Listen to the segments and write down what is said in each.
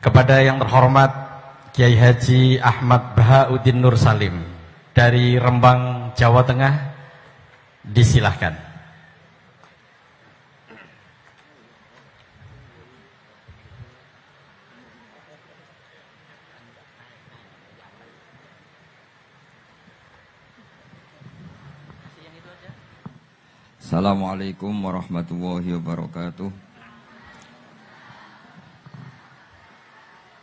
Kepada yang terhormat Kiai Haji Ahmad Bahauddin Nur Salim dari Rembang, Jawa Tengah, disilahkan. Assalamualaikum warahmatullahi wabarakatuh.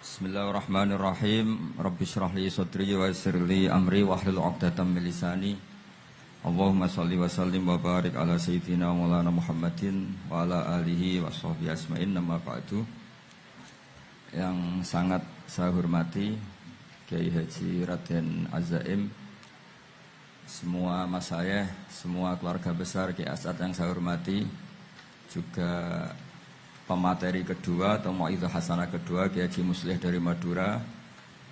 Bismillahirrahmanirrahim. Rabbi shrah li sadri wa yassir li amri wahlul 'uqdatam min lisani. Allahumma shalli wa sallim wa barik ala sayyidina Maulana Muhammadin wa ala alihi wa sahbihi asma'in. Nama ba'du. Yang sangat saya hormati Kiai Haji Raden Azaim, semua masayikh, semua keluarga besar Kiai As'ad yang saya hormati, juga pemateri kedua atau Mau'izah Hasanah kedua Kiai Haji Muslih dari Madura,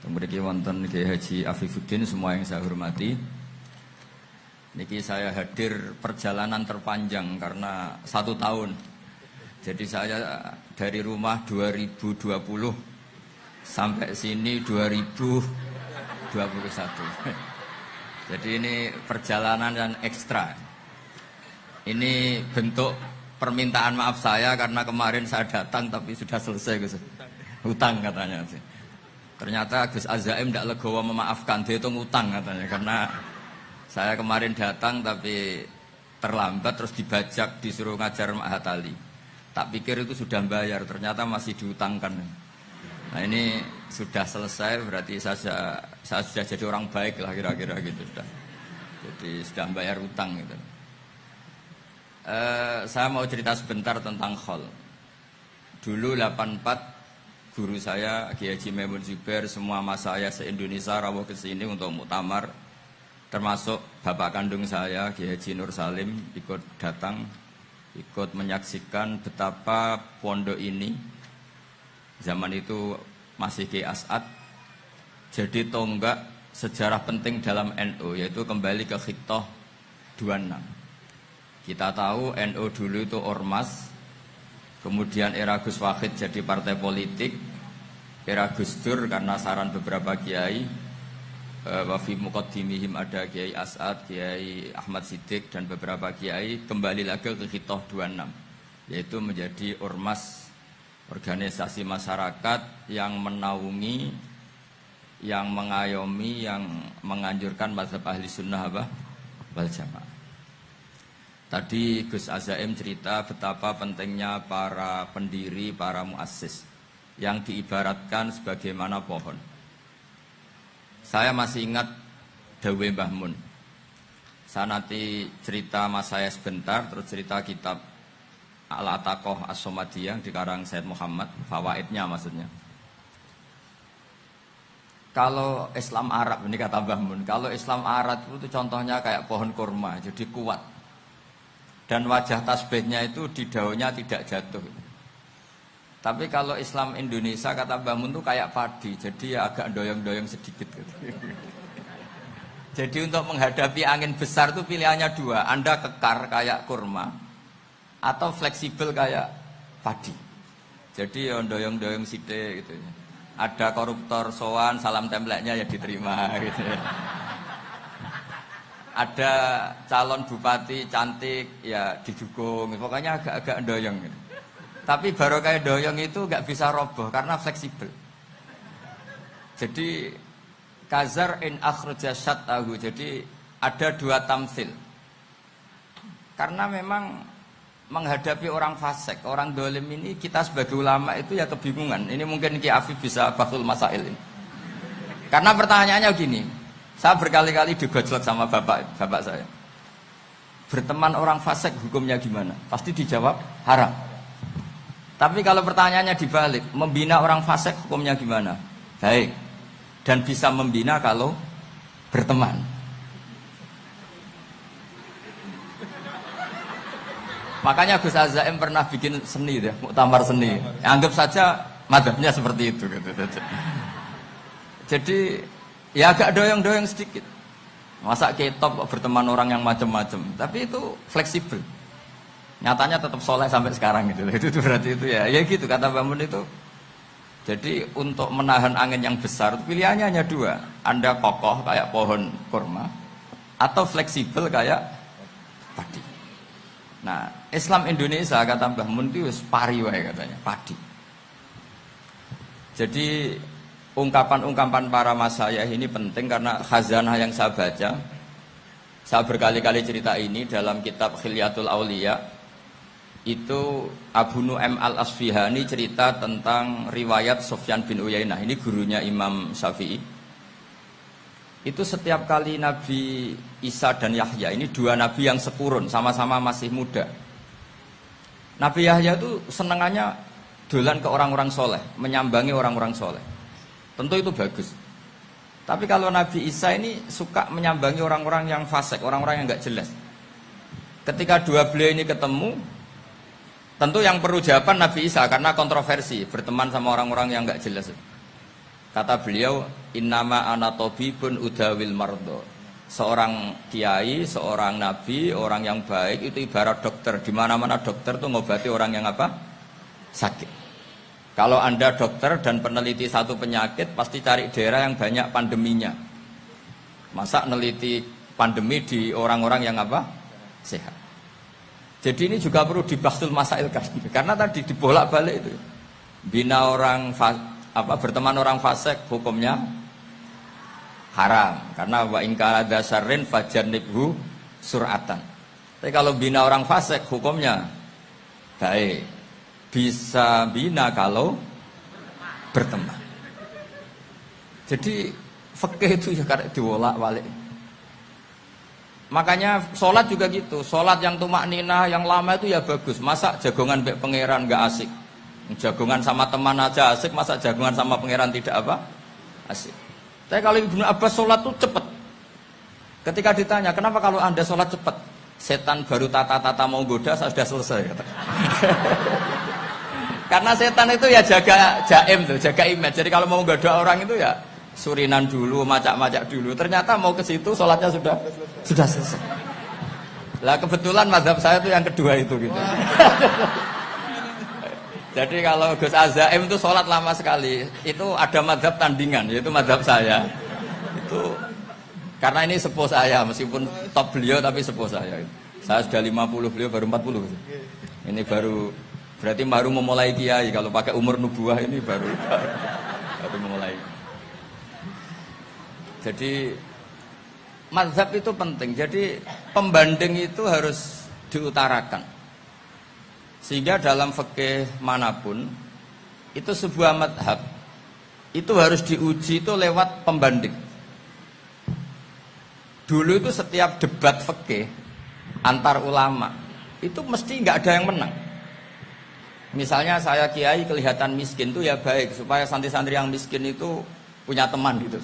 kemudian wonten Kiai Haji Afifuddin, semua yang saya hormati. Niki saya hadir perjalanan terpanjang karena 1 tahun. Jadi saya dari rumah 2020 sampai sini 2021. Jadi ini perjalanan yang ekstra. Ini bentuk permintaan maaf saya karena kemarin saya datang tapi sudah selesai Gus. Hutang katanya sih. Ternyata Gus Azaim tidak legowo memaafkan, dia itu ngutang katanya, karena saya kemarin datang tapi terlambat terus dibajak disuruh ngajar Ma'had Ali. Tak pikir itu sudah bayar, ternyata masih diutangkan. Nah ini sudah selesai, berarti saya sudah jadi orang baik lah kira-kira gitu sudah. Jadi sudah bayar utang gitu. Saya mau cerita sebentar tentang khol. Dulu 84 guru saya Kiai Haji Maimun Zubair, semua mas saya se-Indonesia rawuh ke sini untuk muktamar, termasuk bapak kandung saya Kiai Haji Nur Salim ikut datang, ikut menyaksikan betapa pondok ini zaman itu masih Kiai As'ad jadi tonggak sejarah penting dalam NU, yaitu kembali ke Khittah 26. Kita tahu NU dulu itu ormas, kemudian era Gus Wahid jadi partai politik, era Gus Dur karena saran beberapa kiai, wafi muqaddimihim ada Kiai As'ad, Kiai Ahmad Siddiq dan beberapa kiai, kembali lagi ke Khittah 26, yaitu menjadi ormas, organisasi masyarakat yang menaungi, yang mengayomi, yang menganjurkan mazhab ahli sunnah wal jamaah. Tadi Gus Azaim cerita betapa pentingnya para pendiri, para muassis yang diibaratkan sebagaimana pohon. Saya masih ingat Dawe Mbah Mun. Saya nanti cerita mas saya sebentar, terus cerita kitab Al-Ataqoh As-Somadiyah dikarang Said Muhammad, fawaidnya maksudnya. Kalau Islam Arab, ini kata Mbah Mun, kalau Islam Arab itu contohnya kayak pohon kurma, jadi kuat. Dan wajah tasbihnya itu di daunnya tidak jatuh. Tapi kalau Islam Indonesia, kata Mbah Mun, itu kayak padi, jadi ya agak doyong-doyong sedikit. Jadi untuk menghadapi angin besar itu pilihannya 2, Anda kekar kayak kurma, atau fleksibel kayak padi. Jadi ya doyong-doyong sithik gitu. Ada koruptor sowan, salam templeknya ya diterima gitu. Ada calon bupati cantik ya didukung. Pokoknya agak-agak doyong gitu. Tapi baru kayak doyong itu nggak bisa roboh karena fleksibel. Jadi kazar in akhraja syatahu. Jadi ada 2 tamsil. Karena memang menghadapi orang fasik, orang dolim ini, kita sebagai ulama itu ya kebingungan. Ini mungkin Ki Afif bisa bahul masail ini. Karena pertanyaannya gini, saya berkali-kali digojlok sama bapak saya. Berteman orang fasik hukumnya gimana? Pasti dijawab haram. Tapi kalau pertanyaannya dibalik, membina orang fasik hukumnya gimana? Baik. Dan bisa membina kalau berteman. Makanya Gus Azaim pernah bikin seni deh, muktamar seni. Anggap saja madhabnya seperti itu gitu. Jadi ya agak doyong-doyong sedikit. Masa ketop berteman orang yang macam-macam, tapi itu fleksibel. Nyatanya tetap soleh sampai sekarang gitu. Itu berarti itu ya gitu kata Mbak Mun itu. Jadi untuk menahan angin yang besar pilihannya hanya dua. Anda kokoh kayak pohon kurma atau fleksibel kayak padi. Nah, Islam Indonesia kata Mbah Mun itu pari wae katanya, padi. Jadi ungkapan-ungkapan para masyayikh ini penting karena khazanah yang saya baca. Saya berkali-kali cerita ini dalam kitab Khilyatul Auliya. Itu Abu Nu'aim al-Asfihani cerita tentang riwayat Sufyan bin Uyainah. Ini gurunya Imam Syafi'i. Itu setiap kali Nabi Isa dan Yahya, ini dua nabi yang sekurun, sama-sama masih muda. Nabi Yahya itu senangannya dolan ke orang-orang soleh, menyambangi orang-orang soleh. Tentu itu bagus. Tapi kalau Nabi Isa ini suka menyambangi orang-orang yang fasik, orang-orang yang nggak jelas. Ketika dua beliau ini ketemu, tentu yang perlu jawaban Nabi Isa karena kontroversi, berteman sama orang-orang yang nggak jelas. Kata beliau, innama ana tabibun udawil mardo. Seorang kiai, seorang nabi, orang yang baik itu ibarat dokter. Di mana-mana dokter tuh ngobati orang yang apa? Sakit. Kalau Anda dokter dan peneliti satu penyakit, pasti cari daerah yang banyak pandeminya. Masa neliti pandemi di orang-orang yang apa? Sehat. Jadi ini juga perlu dibahsul masail karena tadi dibolak-balik itu. Bina orang berteman orang fasik hukumnya haram karena wa in kana dzarrin fajannibhu sur'atan. Tapi kalau bina orang fasik hukumnya baik. Bisa bina kalau berteman. Jadi fikih itu ya karena dibolak-balik. Makanya sholat juga gitu. Sholat yang tumakninah yang lama itu ya bagus. Masa jagongan mbek pangeran nggak asik? Jagongan sama teman aja asik, masa jagongan sama pangeran tidak apa? Asik. Tapi kalau Ibnu Abbas sholat tuh cepet. Ketika ditanya, kenapa kalau Anda sholat cepet? Setan baru tata-tata mau goda, saya sudah selesai. Kata. Karena setan itu ya jaga jaim tuh, jaga image. Jadi kalau mau goda orang itu ya surinan dulu, macak-macak dulu. Ternyata mau ke situ sholatnya sudah selesai. Lah kebetulan mazhab saya itu yang kedua itu gitu. Jadi kalau Gus Azaim itu sholat lama sekali. Itu ada mazhab tandingan, yaitu mazhab saya. Itu karena ini sepuh saya, meskipun top beliau tapi sepuh saya. Saya sudah 50, beliau baru 40. Ini berarti baru memulai kiai. Kalau pakai umur nubuah ini baru memulai. Jadi mazhab itu penting. Jadi pembanding itu harus diutarakan. Sehingga dalam fikih manapun itu sebuah mazhab itu harus diuji itu lewat pembanding. Dulu itu setiap debat fikih antar ulama itu mesti nggak ada yang menang. Misalnya saya kiai kelihatan miskin itu ya baik supaya santri-santri yang miskin itu punya teman gitu.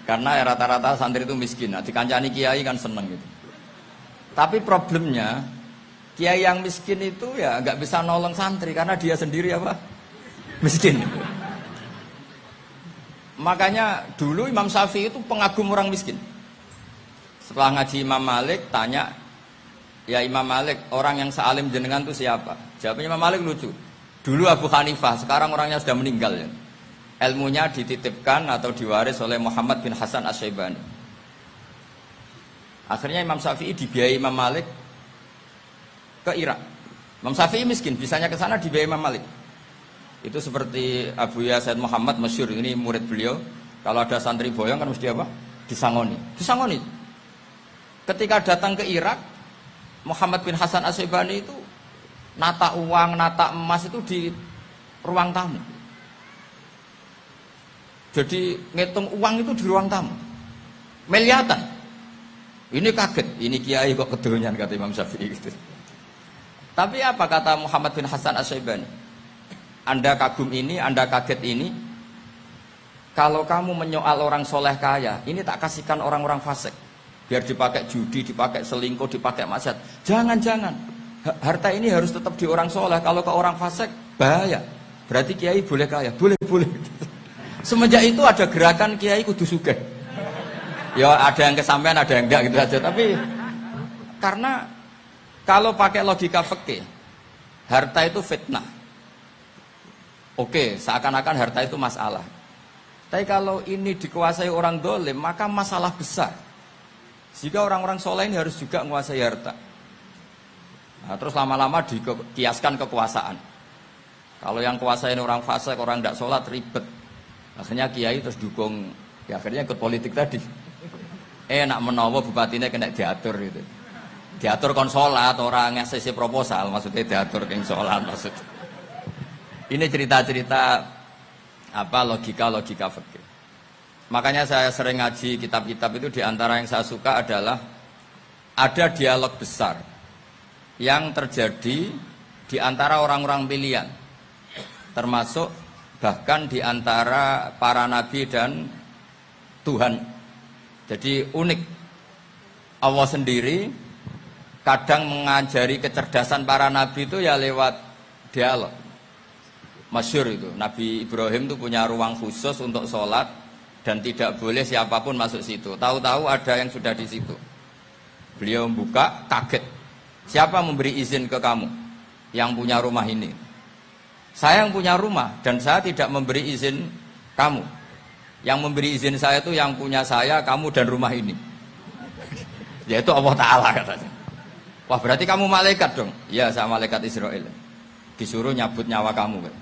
Karena rata-rata santri itu miskin. Nah, dikancani kiai kan seneng gitu. Tapi problemnya kiai yang miskin itu ya nggak bisa nolong santri karena dia sendiri apa? Miskin. Makanya dulu Imam Syafi'i itu pengagum orang miskin. Setelah ngaji Imam Malik tanya, ya Imam Malik, orang yang sealim jenengan itu siapa? Jawabnya Imam Malik lucu. Dulu Abu Hanifah, sekarang orangnya sudah meninggal ya. Ilmunya dititipkan atau diwaris oleh Muhammad bin Hasan Asy-Syaibani. Akhirnya Imam Syafi'i dibiayai Imam Malik ke Irak. Imam Syafi'i miskin, bisanya ke sana dibiayai Imam Malik. Itu seperti Abu Ya Said Muhammad masyhur, ini murid beliau. Kalau ada santri boyong kan mesti apa? Disangoni. Ketika datang ke Irak, Muhammad bin Hasan Asy-Syaibani itu nata uang, nata emas itu di ruang tamu. Jadi ngitung uang itu di ruang tamu. Miliatan. Ini kaget, ini kiai kok kedonyan kata Imam Syafi'i gitu. Tapi apa kata Muhammad bin Hasan Asy-Syaibani? Anda kagum ini, Anda kaget ini. Kalau kamu menyoal orang soleh kaya, ini tak kasihkan orang-orang fasik. Biar dipakai judi, dipakai selingkuh, dipakai maksiat. Jangan-jangan. Harta ini harus tetap di orang soleh. Kalau ke orang fasik, bahaya. Berarti kiai boleh kaya? Boleh. Semenjak itu ada gerakan kiai kudu sugih. Ya ada yang kesampaian, ada yang enggak gitu aja. Tapi karena kalau pakai logika fikih, harta itu fitnah. Oke, seakan-akan harta itu masalah. Tapi kalau ini dikuasai orang dolim, maka masalah besar. Jika orang-orang soleh ini harus juga menguasai harta. Nah, terus lama-lama dikiaskan kekuasaan. Kalau yang kuasain orang fasik, orang tidak sholat, ribet. Akhirnya kiai terus dukung, ya akhirnya ikut politik tadi. Nak menawa bupatinya kena diatur gitu. Diatur kon sholat, orang ngasih proposal, maksudnya diatur keng sholat maksudnya. Ini cerita-cerita apa logika-logika fikih. Makanya saya sering ngaji kitab-kitab itu, diantara yang saya suka adalah ada dialog besar yang terjadi di antara orang-orang pilihan, termasuk bahkan di antara para nabi dan Tuhan. Jadi unik, Allah sendiri kadang mengajari kecerdasan para nabi itu ya lewat dialog. Masyhur itu, Nabi Ibrahim itu punya ruang khusus untuk sholat dan tidak boleh siapapun masuk situ. Tahu-tahu ada yang sudah di situ. Beliau membuka, kaget. Siapa memberi izin ke kamu yang punya rumah ini? Saya yang punya rumah dan saya tidak memberi izin kamu. Yang memberi izin saya itu yang punya saya, kamu dan rumah ini. Yaitu Allah Ta'ala katanya. Wah, berarti kamu malaikat dong? Iya, saya malaikat Israel. Disuruh nyabut nyawa kamu kan?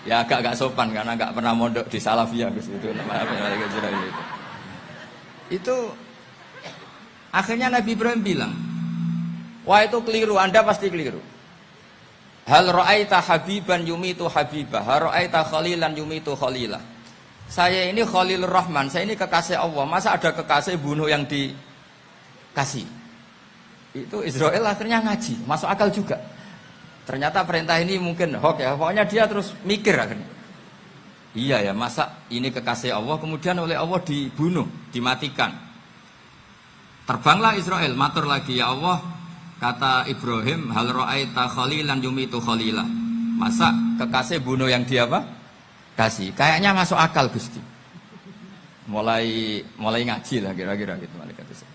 Ya agak sopan karena agak pernah mondok di Salafiyah itu malaikat Israel itu. Itu akhirnya Nabi Ibrahim bilang, wah itu keliru, Anda pasti keliru. Hal ra'aita habiban yumitu habibah, hal ra'aita khalilan yumitu khalilah. Saya ini Khalilur Rahman, saya ini kekasih Allah. Masa ada kekasih bunuh yang dikasih? Itu Israel akhirnya ngaji, masuk akal juga. Ternyata perintah ini mungkin hoax ya, pokoknya dia terus mikir akhirnya. Iya ya, masa ini kekasih Allah kemudian oleh Allah dibunuh, dimatikan. Terbanglah Israel, matur lagi, ya Allah, kata Ibrahim, hal ra'aita khalilan yumitu khalilah. Masa kekasih bunuh yang dia apa? Kasih. Kayaknya masuk akal Gusti. Mulai ngaji lah kira-kira gitu malaikat itu.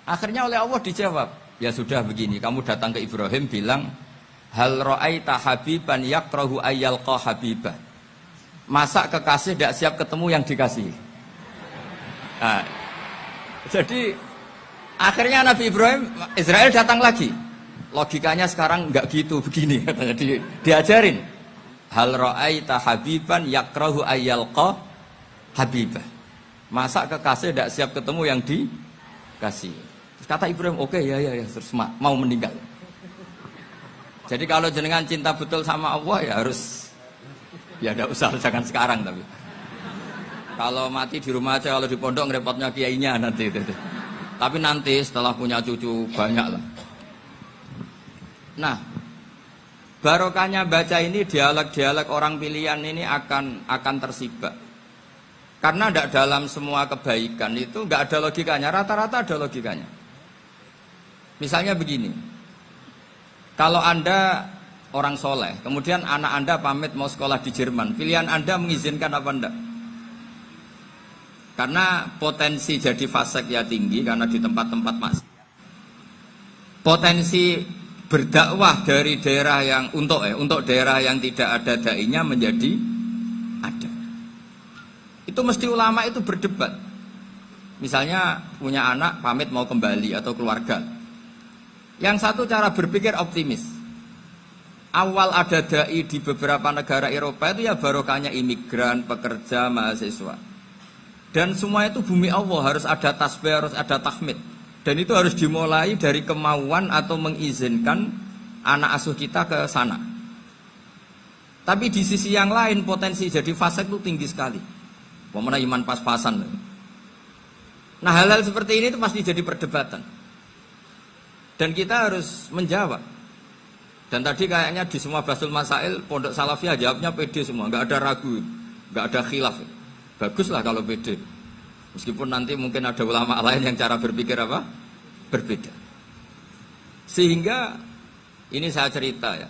Akhirnya oleh Allah dijawab, ya sudah begini, kamu datang ke Ibrahim bilang, hal ra'aita habiban yakrahu ayyalqa habibah. Masa kekasih tidak siap ketemu yang dikasih. Nah, jadi akhirnya Nabi Ibrahim, Israel datang lagi. Logikanya sekarang enggak gitu, begini katanya diajarin. Hal ra'aita habiban yakrahu ayyalqa habibah. Masa kekasih tidak siap ketemu yang dikasih. Kata Ibrahim, oke, ya, terus mau meninggal. Jadi kalau jenengan cinta betul sama Allah ya harus, ya tidak usah, jangan sekarang tapi. Kalau mati di rumah aja, kalau di pondok ngerepotnya kiainya nanti. Tapi nanti setelah punya cucu banyak lah. Nah, barokahnya baca ini dialog-dialog orang pilihan ini akan tersibak. Karena tidak dalam semua kebaikan itu nggak ada logikanya, rata-rata ada logikanya. Misalnya begini, kalau Anda orang soleh, kemudian anak Anda pamit mau sekolah di Jerman, pilihan Anda mengizinkan apa enggak? Karena potensi jadi fasik ya tinggi, karena di tempat-tempat maksiat. Potensi berdakwah dari daerah yang untuk daerah yang tidak ada dai-nya menjadi ada. Itu mesti ulama itu berdebat. Misalnya punya anak pamit mau kembali atau keluarga. Yang satu cara berpikir optimis. Awal ada dai di beberapa negara Eropa itu ya barokahnya imigran, pekerja, mahasiswa. Dan semua itu bumi Allah, harus ada tasbih, harus ada tahmid. Dan itu harus dimulai dari kemauan atau mengizinkan anak asuh kita ke sana. Tapi di sisi yang lain potensi jadi fasik itu tinggi sekali. Pemana iman pas-pasan. Nah hal-hal seperti ini itu pasti jadi perdebatan. Dan kita harus menjawab. Dan tadi kayaknya di semua Basul Masail Pondok Salafiyah jawabnya pede semua, nggak ada ragu, nggak ada khilaf. Baguslah kalau pede. Meskipun nanti mungkin ada ulama lain yang cara berpikir apa? Berbeda. Sehingga ini saya cerita ya.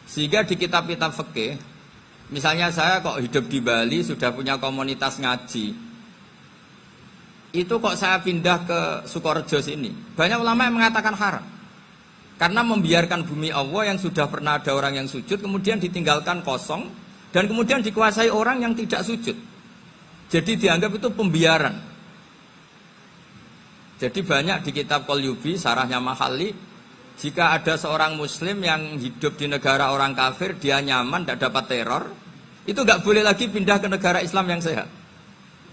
Sehingga di kitab-kitab fikih, misalnya saya kok hidup di Bali sudah punya komunitas ngaji. Itu kok saya pindah ke Sukorejo sini. Banyak ulama yang mengatakan haram. Karena membiarkan bumi Allah yang sudah pernah ada orang yang sujud, kemudian ditinggalkan kosong, dan kemudian dikuasai orang yang tidak sujud. Jadi dianggap itu pembiaran. Jadi banyak di kitab Qalyubi, sarahnya Mahalli, jika ada seorang muslim yang hidup di negara orang kafir, dia nyaman, tidak dapat teror, itu nggak boleh lagi pindah ke negara Islam yang sehat.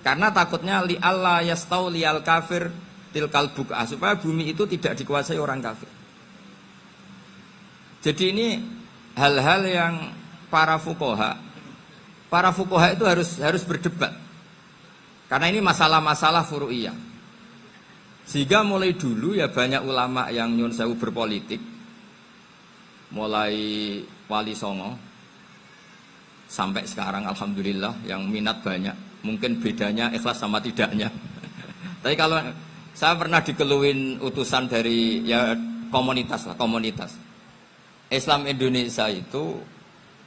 Karena takutnya li'alla yastau li'al kafir tilkal buk'ah, supaya bumi itu tidak dikuasai orang kafir. Jadi ini hal-hal yang para fuqaha itu harus berdebat. Karena ini masalah-masalah furu'iyah. Sehingga mulai dulu ya banyak ulama yang nyun sewu berpolitik, mulai Wali Songo sampai sekarang alhamdulillah yang minat banyak. Mungkin bedanya ikhlas sama tidaknya. Tapi kalau saya pernah dikeluhin utusan dari ya komunitas. Islam Indonesia itu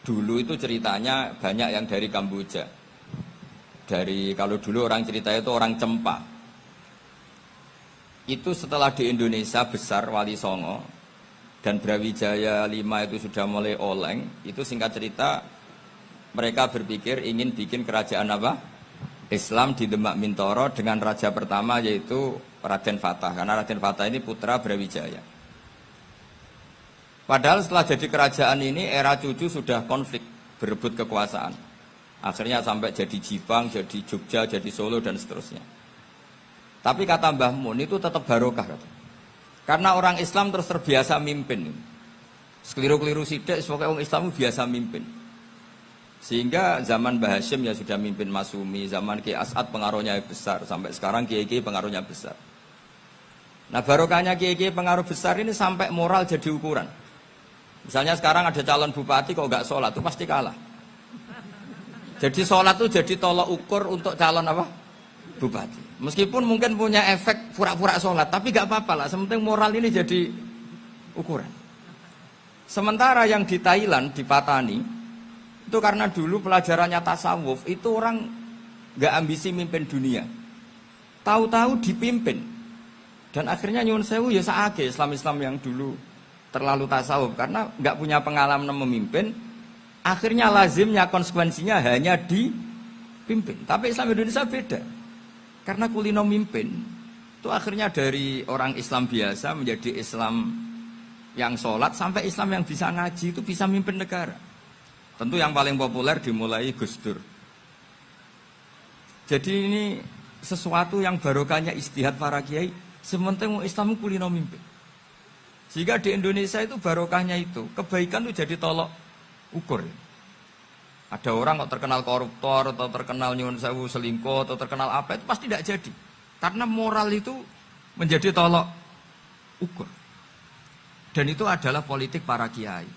dulu itu ceritanya banyak yang dari Kamboja. Kalau dulu orang cerita itu orang Cempa. Itu setelah di Indonesia besar Wali Songo dan Brawijaya 5 itu sudah mulai oleng, itu singkat cerita mereka berpikir ingin bikin kerajaan apa? Islam di Demak Mintoro dengan raja pertama yaitu Raden Fatah, karena Raden Fatah ini putra Brawijaya. Padahal setelah jadi kerajaan ini era cucu sudah konflik, berebut kekuasaan. Akhirnya sampai jadi Jipang, jadi Jogja, jadi Solo dan seterusnya. Tapi kata Mbah Mun itu tetap barokah. Karena orang Islam terus terbiasa mimpin. Sekeliru-keliru sidik, pokoknya orang Islam biasa mimpin. Sehingga zaman Mbah Hashim ya sudah mimpin Masumi, zaman Ki As'ad pengaruhnya besar, sampai sekarang Kiai pengaruhnya besar. Nah barokahnya Kiai pengaruh besar ini sampai moral jadi ukuran. Misalnya sekarang ada calon bupati kok nggak sholat, itu pasti kalah. Jadi sholat itu jadi tolok ukur untuk calon apa? Bupati. Meskipun mungkin punya efek pura-pura sholat, tapi nggak apa-apa lah. Sementing moral ini jadi ukuran. Sementara yang di Thailand, di Patani, itu karena dulu pelajarannya tasawuf, itu orang nggak ambisi mimpin dunia. Tahu-tahu dipimpin. Dan akhirnya nyuwun sewu ya saage Islam-Islam yang dulu terlalu tasawuf karena nggak punya pengalaman memimpin, akhirnya lazimnya konsekuensinya hanya dipimpin. Tapi Islam Indonesia beda, karena kulino mimpin itu akhirnya dari orang Islam biasa menjadi Islam yang sholat sampai Islam yang bisa ngaji itu bisa mimpin negara. Tentu yang paling populer dimulai Gus Dur. Jadi ini sesuatu yang barokahnya istihad para kiai, sementing Islam kulino mimpin. Sehingga di Indonesia itu barokahnya itu, kebaikan itu jadi tolok ukur. Ada orang kok terkenal koruptor, atau terkenal nyuwun sewu selingkuh, atau terkenal apa, itu pasti tidak jadi. Karena moral itu menjadi tolok ukur. Dan itu adalah politik para kiai.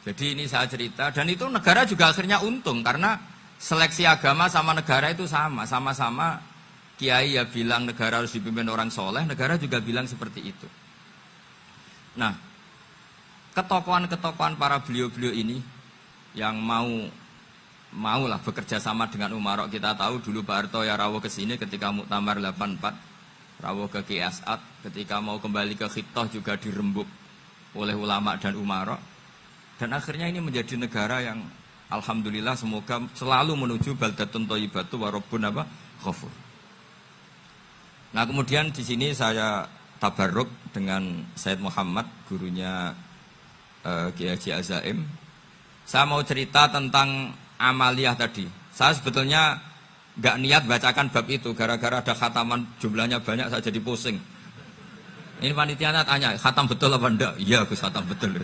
Jadi ini saya cerita, dan itu negara juga akhirnya untung, karena seleksi agama sama negara itu sama-sama kiai ya bilang negara harus dipimpin orang soleh, negara juga bilang seperti itu. Nah, ketokohan-ketokohan para beliau-beliau ini yang maulah bekerja sama dengan Umarok. Kita tahu dulu Pak Harto ya rawuh ke sini ketika Muktamar 84, rawuh ke Ki As'ad, ketika mau kembali ke Khittah juga dirembuk oleh ulama dan Umarok. Dan akhirnya ini menjadi negara yang alhamdulillah semoga selalu menuju baldatun thayyibatu wa rabbun ghafur. Nah, kemudian di sini saya tabarruk dengan Said Muhammad, gurunya Kiai Haji Azaim. Saya mau cerita tentang amaliyah tadi. Saya sebetulnya nggak niat bacakan bab itu, gara-gara ada khataman jumlahnya banyak saya jadi pusing. Ini panitianya tanya, khatam betul apa enggak? Iya, Gus, khatam betul.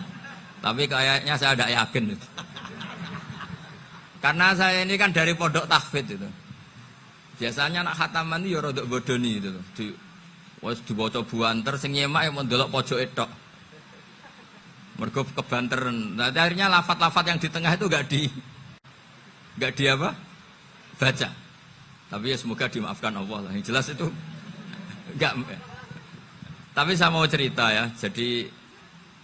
Tapi kayaknya saya tidak yakin itu. Karena saya ini kan dari pondok tahfidz itu. Biasanya anak khataman itu ya rodok bodoni itu loh. Wes dibaca buanter sing nyemak yang mendelok pojok tok. Mergo kebanteren. Nah, akhirnya lafat-lafat yang di tengah itu enggak di apa? Baca. Tapi ya semoga dimaafkan Allah lah. Yang jelas itu enggak. Tapi saya mau cerita ya. Jadi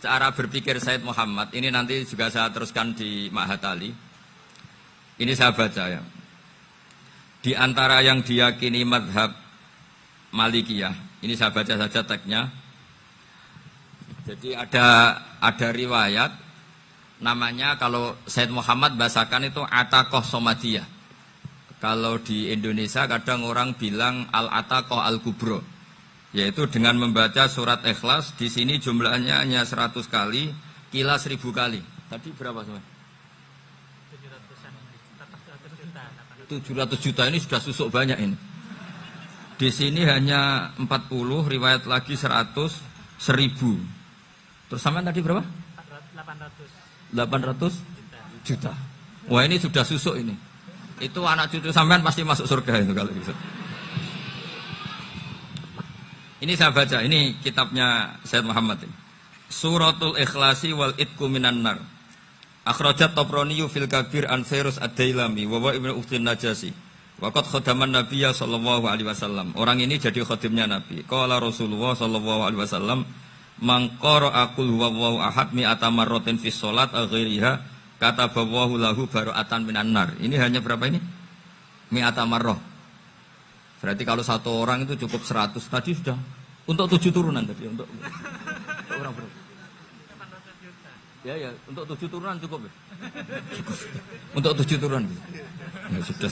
cara berpikir Said Muhammad ini nanti juga saya teruskan di Ma'had Ali. Ini saya baca ya. Di antara yang diyakini madhab Malikiyah, ini saya baca saja teksnya. Jadi ada riwayat namanya kalau Said Muhammad bahasakan itu Ataqah Somadiyah. Kalau di Indonesia kadang orang bilang Al-Ataqah Al-Kubro, yaitu dengan membaca surat Ikhlas. Di sini jumlahnya hanya 100 kali, Qila 1000 kali. Tadi berapa semua? 700 juta, ini sudah susuk banyak ini. Di sini hanya 40, riwayat lagi 100, 1000. Terus sampean tadi berapa? 800 juta. Wah, ini sudah susuk ini. Itu anak cucu sampean pasti masuk surga itu kalau bisa. Ini saya baca, ini kitabnya Said Muhammad ini. Suratul Ikhlasi wal Itqu minan nar. Akhrajat Tabrani fil Kabir an Fairuz ad-Dailami wa Ibnu Uftin Najasi. Waqad khadaman Nabiyya sallallahu alaihi wasallam. Orang ini jadi khadimnya Nabi. Qala Rasulullah sallallahu alaihi wasallam, "Man qara'a qul huwallahu ahad mi'ata marratin fi shalat ghairiha katabahu lahu bara'atan minan nar." Ini hanya berapa ini? Mi'ata marrah. Berarti kalau satu orang itu cukup 100. Tadi sudah untuk 7 turunan tadi untuk orang berapa? Ya, untuk 7 turunan cukup ya? Cukup. Untuk 7 turunan. Ya, sudah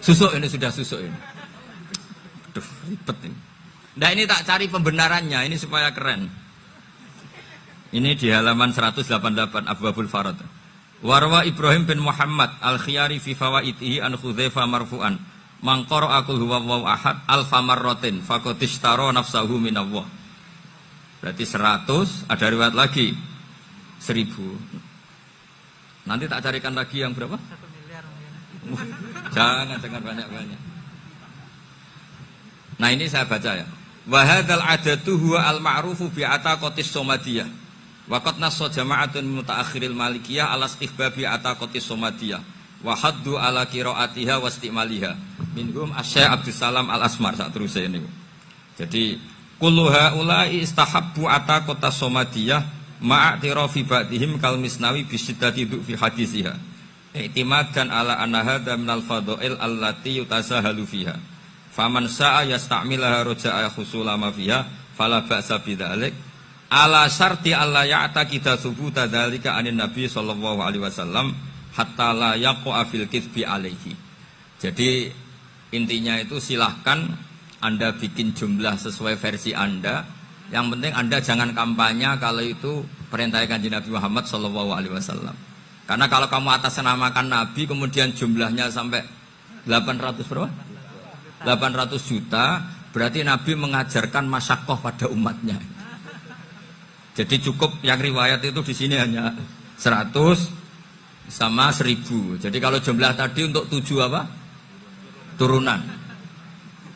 susuk ini, sudah susuk ini. Aduh, ribet ini. Nah, ini tak cari pembenarannya, ini supaya keren. Ini di halaman 188 Abwabul Farad. Warwa Ibrahim bin Muhammad Al-Khiyari fi fawaitihi an Hudzaifah marfu'an. Man qara'a qul huwallahu ahad alfa marratin faqad ishtara nafsahu minallah. Berarti 100, ada riwayat lagi 1000. Nanti tak carikan lagi yang berapa? 1 miliar Jangan banyak-banyak. Nah, ini saya baca ya. Wa hadzal adatu huwa al-ma'rufu bi ataqatis somadiyah. Wa qad nassa jama'atun mutaakhiril malikiyah ala istihbabi ataqatis somadiyah. Wa haddu ala qiraatiha wa istimaliha. Minhum Asy-Syaikh Abdus Salam Al-Asmar sak terus ini. Jadi kullu haula'i istahabbu ataqatas somadiyah ma'atirafi ba'dihim kal misnawi bi syiddati fi hadisiha. I'timadan ala anna hadza minal fadha'il allati yutasahalu fiha. Faman sa'a yasta'milaha raja'a khusula ma fiha fala ba'sa bidzalik. Ala syarti alla ya'taqida thubuta dzalika anin nabi sallallahu alaihi wasallam hatta la yaqa fil kitsbi alaihi. Jadi intinya itu silahkan Anda bikin jumlah sesuai versi Anda. Yang penting Anda jangan kampanye kalau itu perintah Kanjeng Nabi Muhammad sallallahu alaihi wasallam. Karena kalau kamu atasnamakan Nabi kemudian jumlahnya sampai 800 berapa? 800 juta, berarti Nabi mengajarkan masyaqqah pada umatnya. Jadi cukup yang riwayat itu di sini hanya 100 sama 1000. Jadi kalau jumlah tadi untuk 7 apa? Turunan.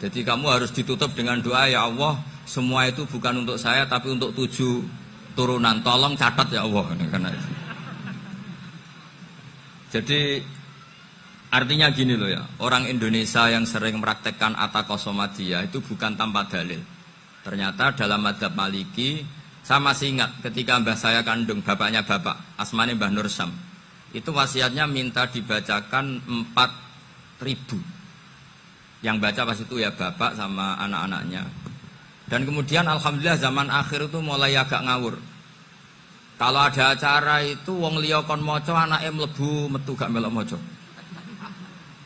Jadi kamu harus ditutup dengan doa, ya Allah, semua itu bukan untuk saya tapi untuk 7 turunan. Tolong catat ya Allah. Karena itu. Jadi artinya gini loh ya, orang Indonesia yang sering mempraktekkan ataqah somadiyah itu bukan tanpa dalil. Ternyata dalam madzhab Maliki, saya masih ingat ketika mbah saya kandung, bapaknya bapak, asmane Mbah Nur Syam, itu wasiatnya minta dibacakan 4.000. Yang baca pas itu ya bapak sama anak-anaknya. Dan kemudian alhamdulillah zaman akhir itu mulai agak ngawur. Kalau ada acara itu wong liya kon maca anake mlebu metu gak melok maca.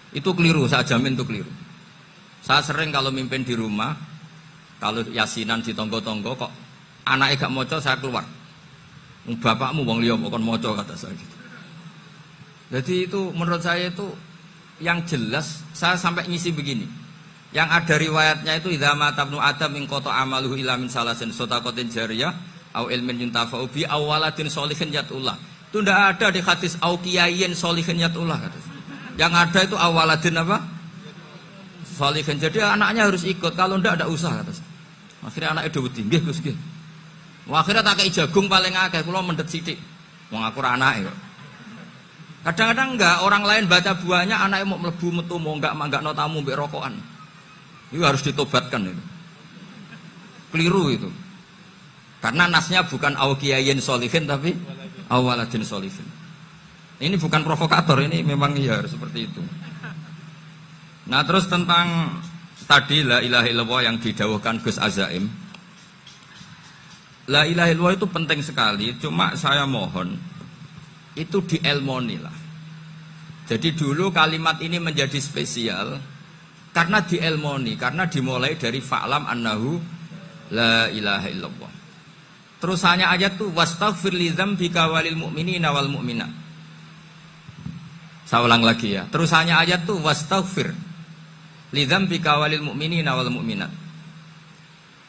Itu keliru, saya jamin itu keliru. Saya sering kalau mimpin di rumah, kalau yasinan di tonggo-tonggo kok anake gak maca saya keluar. Bapakmu wong liya kon maca kata saya gitu. Jadi itu menurut saya itu yang jelas saya sampai ngisi begini. Yang ada riwayatnya itu idza mata ibnu adam min qata amaluhu illa min salasin shadaqatin jariyah au ilmin yuntafa'u bi awaladin sholihin yatullah. Itu ndak ada di hadis au kiyayin sholihin yatullah kata. Yang ada itu awaladin apa? Sholihin. Jadi anaknya harus ikut, kalau ndak ada usah kata. Akhirnya anaknya dhewe nggih Gus nggih. Akhirnya tak kei jagung paling akeh kula mendet sithik. Wong aku ora anake kok. Kadang-kadang enggak, orang lain baca buahnya anaknya mau mlebu metu mau enggak no tamu mbek rokokan. Itu harus ditobatkan itu. Keliru itu. Karena nasnya bukan awkiyayin solihin tapi awaladin solihin. Ini bukan provokator, ini memang iya seperti itu. Nah terus tentang tadi la ilaha illallah yang didawuhkan Gus Azaim. La ilaha illallah itu penting sekali, cuma saya mohon itu dielmoni lah. Jadi dulu kalimat ini menjadi spesial karena dielmoni, karena dimulai dari fa'lam annahu la ilaha illallah. Terusannya ayat tuh wastaghfir lidzambika walil mu'minina wal mu'minat. Saya ulang lagi ya. Terusannya ayat tuh wastaghfir lidzambika walil mu'minina wal mu'minat.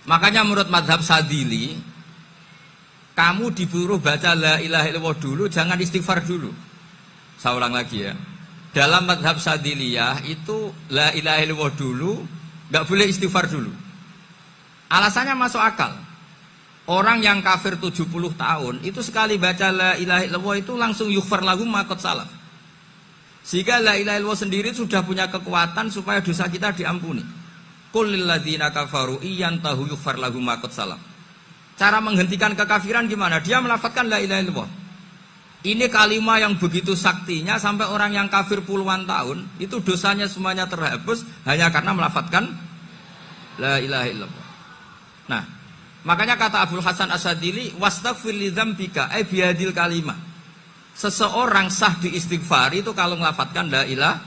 Makanya menurut mazhab Sadili, kamu disuruh baca la ilaha illallah dulu, jangan istighfar dulu. Saya ulang lagi ya. Dalam mazhab Sadiliyah itu la ilaha illallah dulu, nggak boleh istighfar dulu. Alasannya masuk akal. Orang yang kafir 70 tahun itu sekali baca la ilaha illallah itu langsung yughfar lahum ma qad salaf. Sehingga la ilaha illallah sendiri sudah punya kekuatan supaya dosa kita diampuni. Qul lil ladzina kafaru iyantahu yughfar lahum ma qad salaf. Cara menghentikan kekafiran gimana? Dia melafadzkan la ilaha illallah. Ini kalimat yang begitu saktinya sampai orang yang kafir puluhan tahun itu dosanya semuanya terhapus hanya karena melafadzkan la ilaha illallah. Nah, makanya kata Abdul Hasan Asadili, wastaghfir lidzambika ay bihadil kalimah. Seseorang sah diistighfar itu kalau melafadzkan la ilaha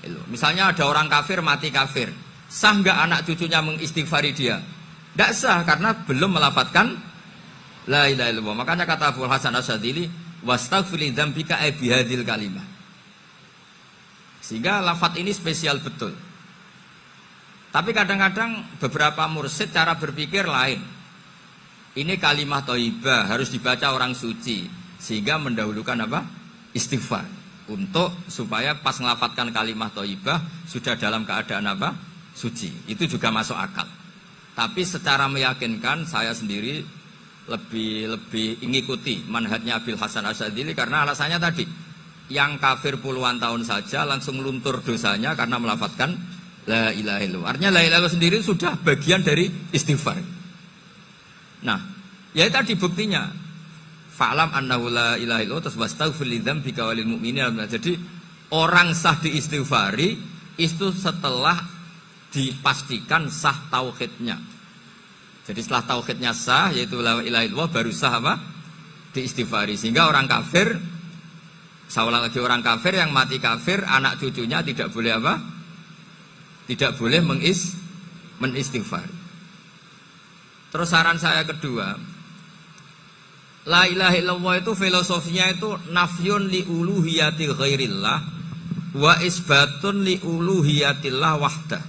illallah. Misalnya ada orang kafir mati kafir, sah enggak anak cucunya mengistighfari dia? Enggak sah karena belum melafadzkan la ilaha illallah. Makanya kata Abdul Hasan Asadili, wastaghfir lidzambika ay bihadil kalimah. Sehingga lafadz ini spesial betul. Tapi kadang-kadang beberapa mursyid cara berpikir lain. Ini kalimah thayyibah harus dibaca orang suci, sehingga mendahulukan apa? Istighfar. Untuk supaya pas ngelafatkan kalimah thayyibah sudah dalam keadaan apa? Suci. Itu juga masuk akal. Tapi secara meyakinkan saya sendiri lebih mengikuti manhajnya Abil Hasan Asyadzili karena alasannya tadi, yang kafir puluhan tahun saja langsung luntur dosanya karena melafatkan la ilaha illallah. Artinya la ilaha illallah sendiri sudah bagian dari istighfar. Nah, ya tadi buktinya. Fa'lam annahu la ilaha illallah terus wastaghfir lidzambika walil mu'minina. Jadi orang sah diistighfari itu setelah dipastikan sah tauhidnya. Jadi setelah tauhidnya sah yaitu la ilaha illallah baru sah apa? Diistighfari. Sehingga orang kafir, saya ulang lagi, orang kafir yang mati kafir anak cucunya tidak boleh apa? Tidak boleh menistighfar. Terus saran saya kedua, la ilaha illallah itu filosofinya itu nafyun li uluhiyati ghairillah wa isbatun li uluhiyatillah wahdah.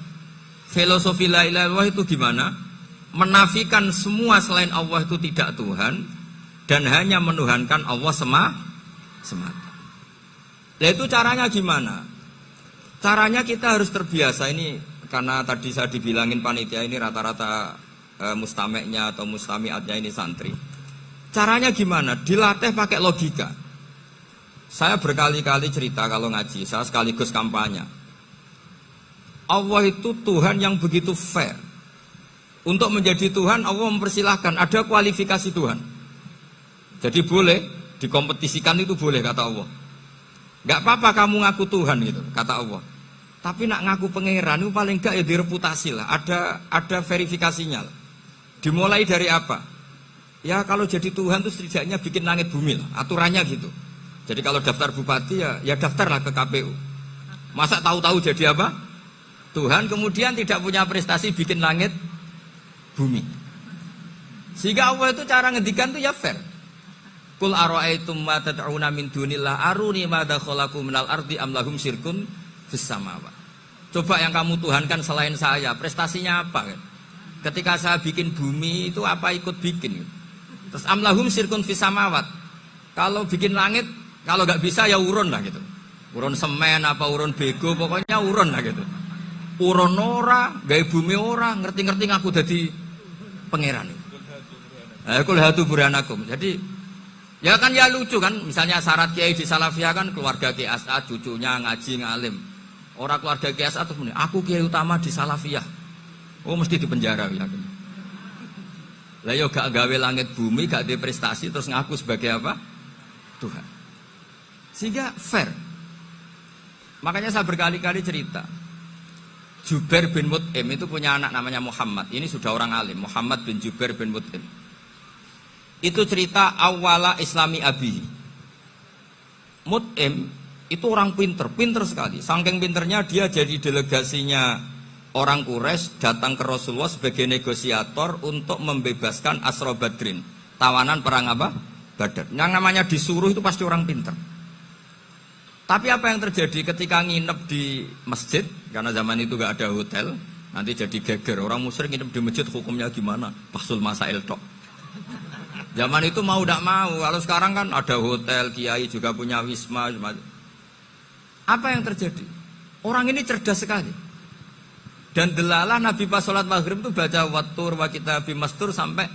Filosofi la ilaha illallah itu gimana? Menafikan semua selain Allah itu tidak Tuhan dan hanya menuhankan Allah semata. Nah itu caranya gimana? Caranya kita harus terbiasa ini, karena tadi saya dibilangin panitia ini rata-rata mustameknya atau mustamiatnya ini santri. Caranya gimana? Dilatih pakai logika. Saya berkali-kali cerita kalau ngaji, saya sekaligus kampanye. Allah itu Tuhan yang begitu fair. Untuk menjadi Tuhan Allah mempersilahkan, ada kualifikasi Tuhan. Jadi boleh dikompetisikan, itu boleh kata Allah. Gak apa-apa kamu ngaku Tuhan gitu kata Allah. Tapi nak ngaku pangeran itu paling gak ya direputasi lah. Ada verifikasinya lah. Dimulai dari apa? Ya kalau jadi Tuhan itu setidaknya bikin langit bumi lah. Aturannya gitu. Jadi kalau daftar bupati ya daftarlah ke KPU. Masa tahu-tahu jadi apa? Tuhan kemudian tidak punya prestasi bikin langit bumi. Sehingga Allah itu cara ngendikan itu ya fair. Qul ara'aitum ma tad'una min dunillah aruni madza khalaqu minal ardi am lahum syirkun fis samawati. Coba yang kamu tuhankan selain saya, prestasinya apa kan? Ketika saya bikin bumi itu apa ikut bikin? Terus am lahum syirkun fis samawati. Kalau bikin langit, kalau nggak bisa ya urun lah gitu. Urun semen apa urun bego, pokoknya urun lah gitu. Urun ora, gawe bumi ora, ngerti-ngerti ngaku dadi pangeran. Kul hatu burhanakum. Jadi ya kan ya lucu kan, misalnya syarat kiai di Salafiyah kan keluarga Kiai As'ad, cucunya ngaji ngalim. Orang keluarga Kiai As'ad tuh aku kiai utama di Salafiyah. Oh mesti dipenjara ya. Lah yo gak gawe langit bumi, gak ada prestasi terus ngaku sebagai apa? Tuhan. Sehingga fair. Makanya saya berkali-kali cerita. Jubair bin Mut'im itu punya anak namanya Muhammad. Ini sudah orang alim, Muhammad bin Jubair bin Mut'im. Itu cerita awala Islami Abi. Mut'im itu orang pinter sekali. Saking pinternya dia jadi delegasinya orang Quraisy datang ke Rasulullah sebagai negosiator untuk membebaskan Asra Badrin, tawanan perang apa? Badar. Yang namanya disuruh itu pasti orang pinter. Tapi apa yang terjadi ketika nginep di masjid, karena zaman itu gak ada hotel, nanti jadi geger. Orang musyrik nginep di masjid hukumnya gimana? Bahsul masail tok. Zaman itu mau tidak mau, kalau sekarang kan ada hotel, kiai juga punya wisma. Apa yang terjadi? Orang ini cerdas sekali. Dan delalah Nabi pas sholat maghrib itu baca wattur wa kitabim mastur sampai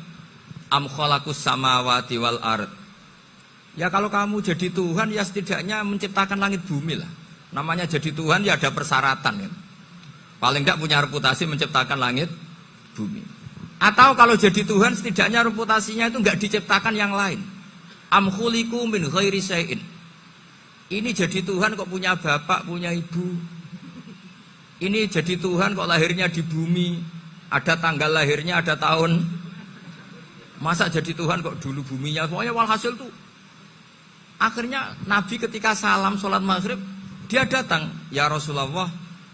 am khalaqus samawati wal ard. Ya kalau kamu jadi Tuhan ya setidaknya menciptakan langit bumi lah. Namanya jadi Tuhan ya ada persyaratan ya. Paling enggak punya reputasi menciptakan langit bumi. Atau kalau jadi Tuhan setidaknya reputasinya itu enggak diciptakan yang lain. Am khuliqu min ghairi syai'in. Ini jadi Tuhan kok punya bapak, punya ibu. Ini jadi Tuhan kok lahirnya di bumi. Ada tanggal lahirnya, ada tahun. Masa jadi Tuhan kok dulu buminya. Pokoknya walhasil tuh. Akhirnya Nabi ketika salam sholat maghrib, dia datang. Ya Rasulullah,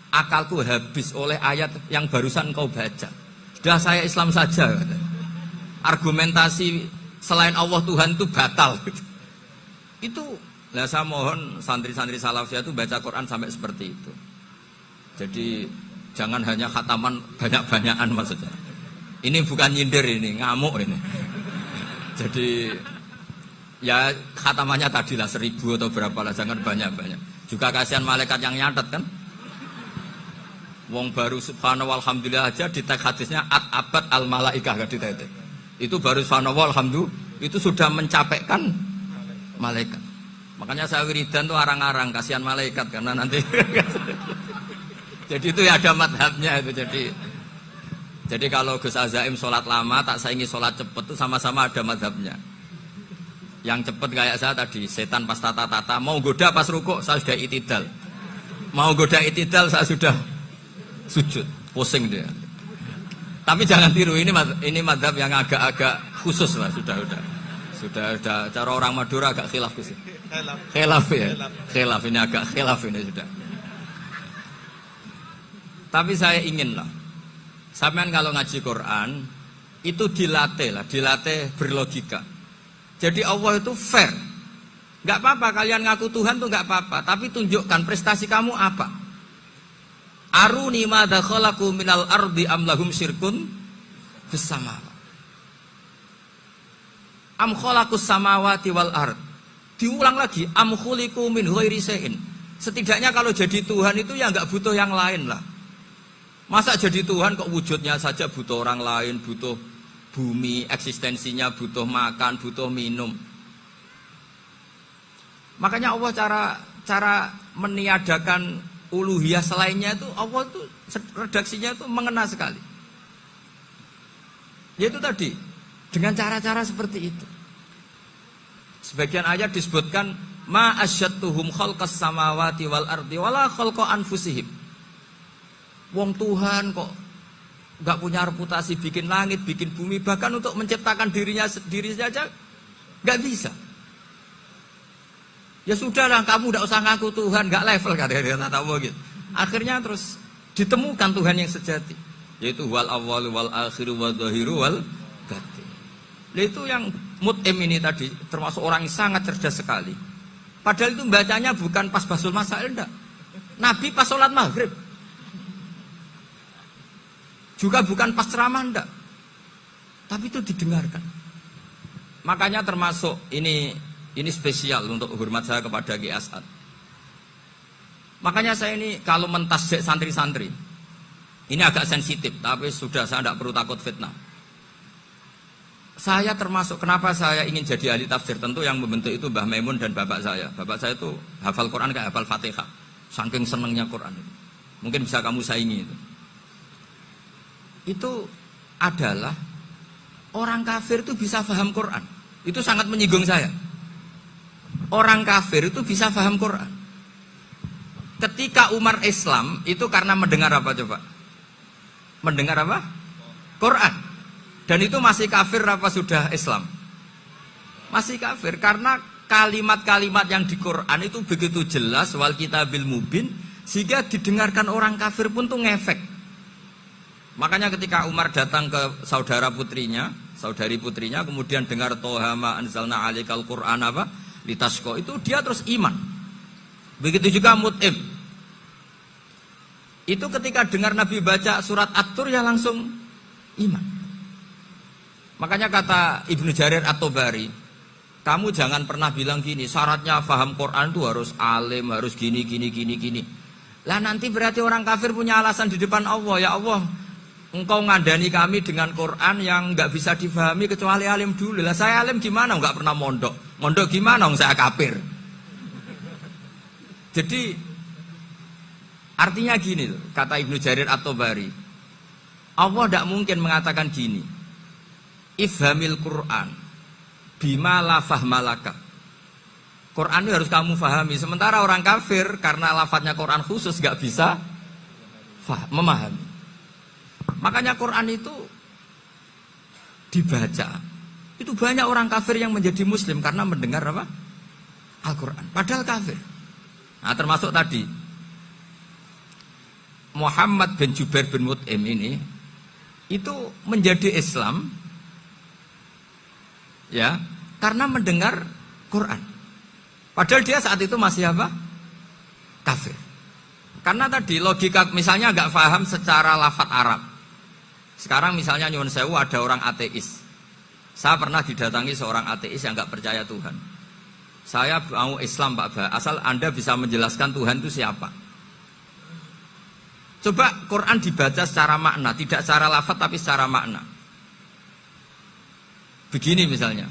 akalku habis oleh ayat yang barusan kau baca. Sudah saya Islam saja. Argumentasi selain Allah Tuhan itu batal. Itu, nah saya mohon santri-santri salafiyah itu baca Quran sampai seperti itu. Jadi jangan hanya khataman banyak-banyakan maksudnya. Ini bukan nyindir ini, ngamuk ini. Jadi ya khatamannya tadilah 1000 atau berapa lah, jangan banyak-banyak. Juga kasihan malaikat yang nyatet kan. Wong baru subhanallah alhamdulillah aja di teks hadisnya abad al malaikah gak ditete. Itu baru subhanallah alhamdulillah itu sudah mencapaikan malaikat. Makanya saya wiridan tuh arang-arang kasihan malaikat karena nanti jadi itu ya ada madhabnya itu. Jadi kalau Gus Azaim sholat lama tak saingi sholat cepet itu sama-sama ada madhabnya. Yang cepet kayak saya tadi setan pas tata-tata mau goda pas rukuk saya sudah itidal. Mau goda itidal saya sudah sujud, pusing dia. Tapi jangan tiru, ini madhab yang agak-agak khusus lah, sudah cara orang Madura agak khilaf sih. Khilaf ya, khilaf ini agak khilaf ini sudah. Tapi saya ingin lah, sampean kalau ngaji Quran itu dilatih berlogika. Jadi Allah itu fair, nggak apa-apa kalian ngaku Tuhan tuh nggak apa-apa, tapi tunjukkan prestasi kamu apa. Aruni madza khalaqu minal ardi am lahum syirkun fis samawati. Am khalaqus samawati wal ard. Diulang lagi, am khuliqu min ghairi syai'in. Setidaknya kalau jadi Tuhan itu ya enggak butuh yang lain lah. Masa jadi Tuhan kok wujudnya saja butuh orang lain, butuh bumi, eksistensinya butuh makan, butuh minum. Makanya Allah cara meniadakan uluhiyah selainnya itu Allah itu redaksinya itu mengena sekali. Yaitu tadi dengan cara-cara seperti itu. Sebagian ayat disebutkan ma asyattuhum khalqas samawati wal ardi wala khalqa anfusihim. Wong Tuhan kok enggak punya reputasi bikin langit, bikin bumi, bahkan untuk menciptakan dirinya sendiri saja enggak bisa. Ya sudahlah, kamu tidak usah ngaku Tuhan, nggak level kata gitu. Akhirnya terus ditemukan Tuhan yang sejati, yaitu wal awwalu wal akhiru wal dhahiru wal batin. Itu yang Mut'im ini tadi termasuk orang yang sangat cerdas sekali. Padahal itu bacanya bukan pas basul masail enggak. Nabi pas sholat maghrib. Juga bukan pas ceramah enggak. Tapi itu didengarkan. Makanya termasuk ini spesial untuk hormat saya kepada Ki As'ad. Makanya saya ini kalau mentasjek santri-santri, ini agak sensitif, tapi sudah saya tidak perlu takut fitnah. Saya termasuk, kenapa saya ingin jadi ahli tafsir, tentu yang membentuk itu Mbah Maimun dan bapak saya. Bapak saya itu hafal Quran kayak hafal Fatihah, saking senengnya Quran itu. Mungkin bisa kamu saingi itu. Itu adalah orang kafir itu bisa paham Quran. Itu sangat menyinggung saya. Orang kafir itu bisa paham Quran. Ketika Umar Islam itu karena mendengar apa coba? Mendengar apa? Quran. Dan itu masih kafir apa sudah Islam? Masih kafir karena kalimat-kalimat yang di Quran itu begitu jelas wal kitabil mubin sehingga didengarkan orang kafir pun tuh ngefek. Makanya ketika Umar datang ke saudari putrinya kemudian dengar Toha ma anzalna alaikal Qur'an apa litasqa itu dia terus iman. Begitu juga Mut'im. Itu ketika dengar Nabi baca surat At-Tur ya langsung iman. Makanya kata Ibnu Jarir At-Tabari, kamu jangan pernah bilang gini, syaratnya paham Quran itu harus alim, harus gini. Lah nanti berarti orang kafir punya alasan di depan Allah, ya Allah, engkau ngandani kami dengan Quran yang nggak bisa difahami kecuali alim dulu. Lah saya alim gimana? Nggak pernah mondok. Mondok gimana? Saya kafir. Jadi artinya gini, kata Ibnu Jarir At-Tabari, Allah tidak mungkin mengatakan gini, ifhamil Quran bima la fahmalaka. Quran itu harus kamu fahami. Sementara orang kafir karena lafadznya Quran khusus gak bisa memahami. Makanya Quran itu dibaca. Itu banyak orang kafir yang menjadi muslim karena mendengar apa? Al-Quran. Padahal kafir. Nah termasuk tadi Muhammad bin Jubair bin Mut'im ini itu menjadi Islam ya karena mendengar Quran. Padahal dia saat itu masih apa? Kafir. Karena tadi logika misalnya nggak paham secara lafadz Arab. Sekarang misalnya nyuwun sewu ada orang ateis. Saya pernah didatangi seorang ateis yang nggak percaya Tuhan. Saya mau Islam Pak Ba, asal Anda bisa menjelaskan Tuhan itu siapa. Coba Quran dibaca secara makna, tidak secara lafadz tapi secara makna. Begini misalnya,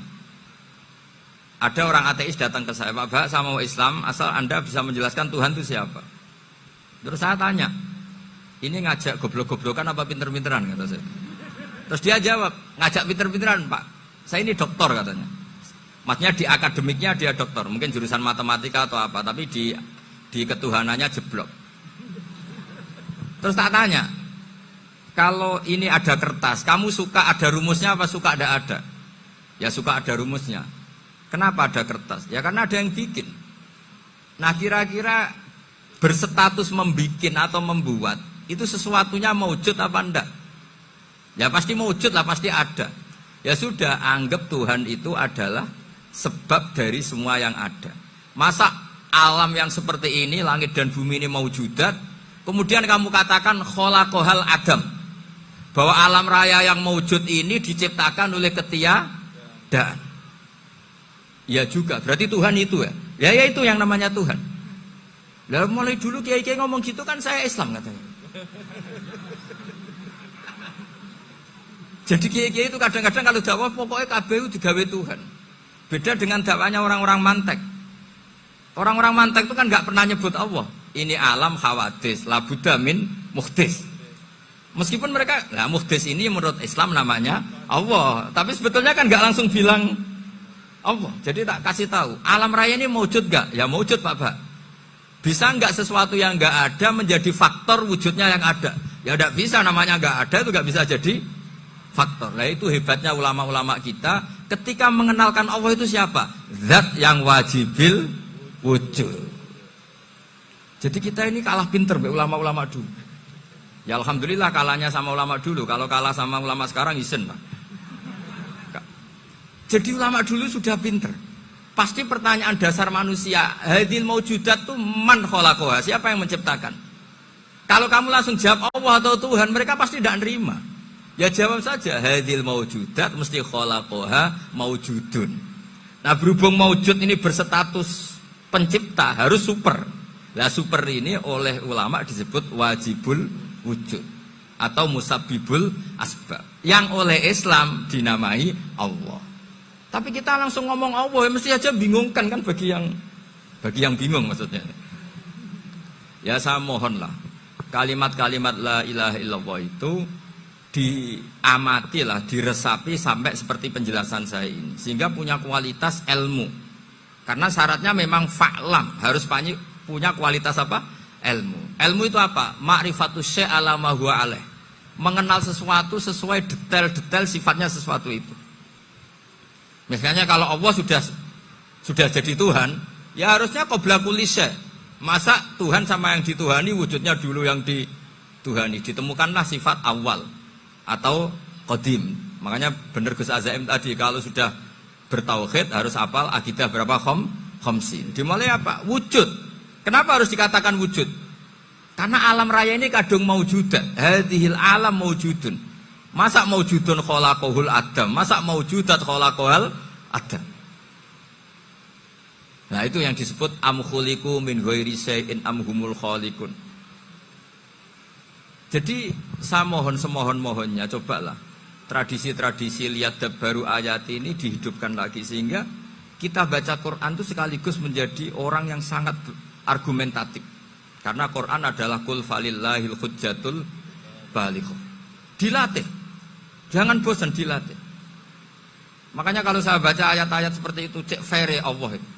ada orang ateis datang ke saya, Pak Ba, saya mau Islam, asal Anda bisa menjelaskan Tuhan itu siapa. Terus saya tanya, ini ngajak goblok-goblokan apa pinter-pinteran, kata saya. Terus dia jawab, ngajak pinter-pinteran Pak, saya ini doktor katanya. Maksudnya di akademiknya dia doktor, mungkin jurusan matematika atau apa, tapi di ketuhanannya jeblok. Terus tak tanya, kalau ini ada kertas, kamu suka ada rumusnya apa suka ada? Ya suka ada rumusnya. Kenapa ada kertas? Ya karena ada yang bikin. Nah kira-kira berstatus membikin atau membuat itu sesuatunya maujud apa enggak? Ya pasti maujud lah, pasti ada. Ya sudah, anggap Tuhan itu adalah sebab dari semua yang ada. Masa alam yang seperti ini, langit dan bumi ini maujudat, kemudian kamu katakan kholaqohal adam, bahwa alam raya yang maujud ini diciptakan oleh ketiadaan. Ya juga, berarti Tuhan itu ya. Ya itu yang namanya Tuhan. Lah mulai dulu kiai-kiai ngomong gitu kan saya Islam katanya. Jadi kiai-kiai itu kadang-kadang kalau dakwah pokoknya KBU digawe Tuhan. Beda dengan dakwahnya orang-orang mantek. Orang-orang mantek itu kan nggak pernah nyebut Allah. Ini alam hawadis, la budda min muhdis. Meskipun mereka, nah muhdis ini menurut Islam namanya Allah, tapi sebetulnya kan nggak langsung bilang Allah. Jadi tak kasih tahu, alam raya ini maujud nggak? Ya maujud Pak. Bisa nggak sesuatu yang nggak ada menjadi faktor wujudnya yang ada? Ya nggak bisa, namanya nggak ada itu nggak bisa jadi faktor. Nah itu hebatnya ulama-ulama kita, ketika mengenalkan Allah itu siapa? Zat yang wajibil wujud. Jadi kita ini kalah pinter ulama-ulama dulu. Ya alhamdulillah kalahnya sama ulama dulu. Kalau kalah sama ulama sekarang isen Pak. Jadi ulama dulu sudah pinter. Pasti pertanyaan dasar manusia, hadil maujudat tuh man khalaqaha, siapa yang menciptakan? Kalau kamu langsung jawab Allah atau Tuhan, mereka pasti tidak nerima. Ya jawab saja, hadil maujudat mesti khalaqaha maujudun. Nah berhubung maujud ini berstatus pencipta, harus super. Nah super ini oleh ulama disebut wajibul wujud atau musabbibul asbab, yang oleh Islam dinamai Allah. Tapi kita langsung ngomong Allah, mesti aja bingungkan kan bagi yang bingung maksudnya. Ya saya mohonlah kalimat-kalimat la ilaha illallah itu diamatilah, diresapi sampai seperti penjelasan saya ini, sehingga punya kualitas ilmu. Karena syaratnya memang fa'lam, harus punya kualitas apa? Ilmu. Ilmu itu apa? Ma'rifatus syai' ala ma huwa alaih. Mengenal sesuatu sesuai detail-detail sifatnya sesuatu itu. Misalnya kalau Allah sudah jadi Tuhan, ya harusnya qabla kulli syai'. Masa Tuhan sama yang dituhani wujudnya dulu yang dituhani. Ditemukanlah sifat awal atau qadim. Makanya benar Gus Azaim tadi, kalau sudah bertauhid harus hafal akidah berapa khamsin. Dimulai apa? Wujud. Kenapa harus dikatakan wujud? Karena alam raya ini kadung maujudat. Hadhil alam maujudun. Masa maujudun khalaqahul adam, masa maujudat khalaqahal adam. Nah itu yang disebut am khuliqu min ghairi syai'in am humul khaliqun. Jadi saya mohon semohon-mohonnya, cobalah tradisi-tradisi lihat baru ayat ini dihidupkan lagi, sehingga kita baca Quran itu sekaligus menjadi orang yang sangat argumentatif. Karena Quran adalah qul falillahil hujjatul balighah. Dilatih. Jangan bosan, dilatih. Makanya kalau saya baca ayat-ayat seperti itu, cek fair Allah itu.